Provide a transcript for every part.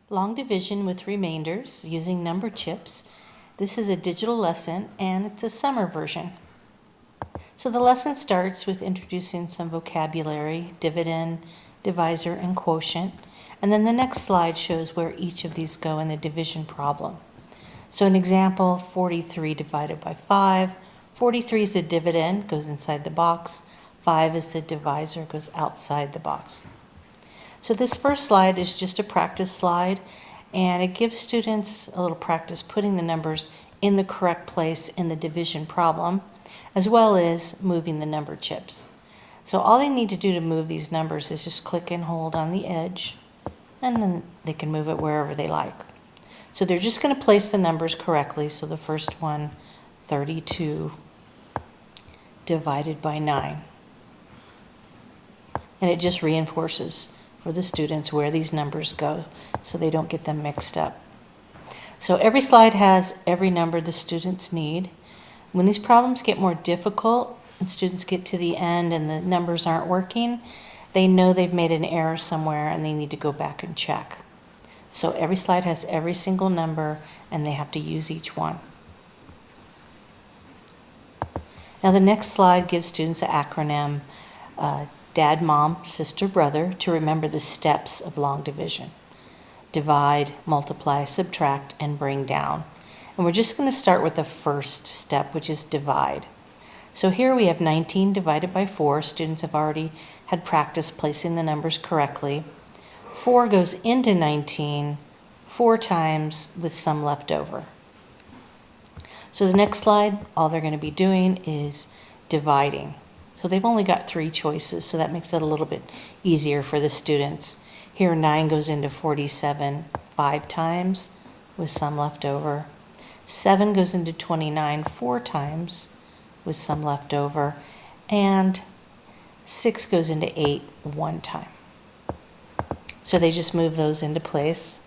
Long division with remainders using number chips. This is a digital lesson and it's a summer version. So the lesson starts with introducing some vocabulary, dividend, divisor, and quotient. And then the next slide shows where each of these go in the division problem. So an example, 43 divided by 5. 43 is the dividend, goes inside the box. 5 is the divisor, goes outside the box. So this first slide is just a practice slide, and it gives students a little practice putting the numbers in the correct place in the division problem, as well as moving the number chips. So all they need to do to move these numbers is just click and hold on the edge, and then they can move it wherever they like. So they're just going to place the numbers correctly. So the first one, 32 divided by 9. And it just reinforces for the students where these numbers go so they don't get them mixed up. So every slide has every number the students need. When these problems get more difficult and students get to the end and the numbers aren't working, they know they've made an error somewhere and they need to go back and check. So every slide has every single number and they have to use each one. Now the next slide gives students an acronym, Dad, Mom, Sister, Brother, to remember the steps of long division. Divide, multiply, subtract, and bring down. And we're just going to start with the first step, which is divide. So here we have 19 divided by 4. Students have already had practice placing the numbers correctly. 4 goes into 19 4 times with some left over. So the next slide, all they're going to be doing is dividing. So they've only got 3 choices, so that makes it a little bit easier for the students. Here 9 goes into 47 5 times with some left over. 7 goes into 29 4 times with some left over. And 6 goes into 8 1 time. So they just move those into place.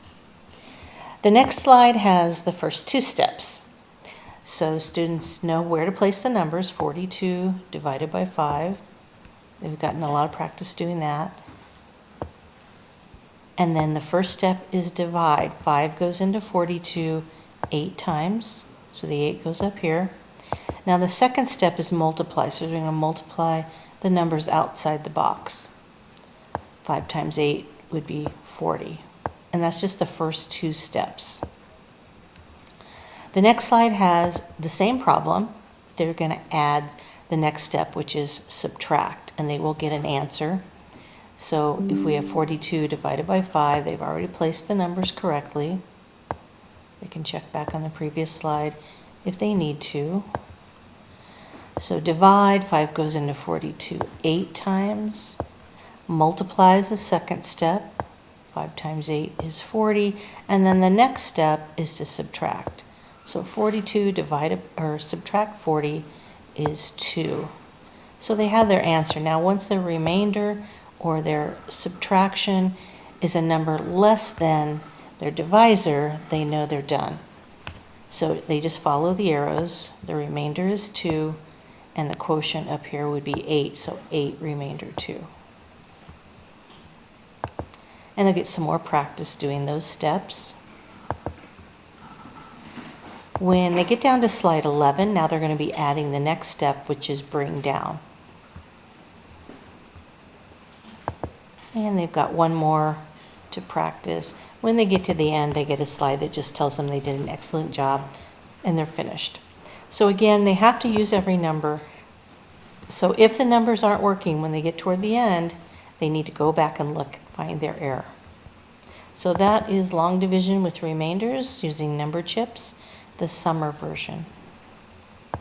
The next slide has the first 2 steps. So students know where to place the numbers, 42 divided by 5. They've gotten a lot of practice doing that. And then the first step is divide. 5 goes into 42 8 times, so the 8 goes up here. Now the second step is multiply, so we're going to multiply the numbers outside the box. 5 times 8 would be 40. And that's just the first 2 steps. The next slide has the same problem. They're going to add the next step, which is subtract, and they will get an answer. So if we have 42 divided by 5, they've already placed the numbers correctly. They can check back on the previous slide if they need to. So divide, 5 goes into 42 8 times. Multiply is the second step. 5 times 8 is 40. And then the next step is to subtract. So 42 subtract 40 is 2. So they have their answer. Now once their remainder or their subtraction is a number less than their divisor, they know they're done. So they just follow the arrows. The remainder is 2, and the quotient up here would be 8, so 8 remainder 2. And they'll get some more practice doing those steps. When they get down to slide 11, now they're going to be adding the next step, which is bring down. And they've got one more to practice. When they get to the end, they get a slide that just tells them they did an excellent job and they're finished. So again, they have to use every number. So if the numbers aren't working when they get toward the end, they need to go back and look, find their error. So that is long division with remainders using number chips, the summer version.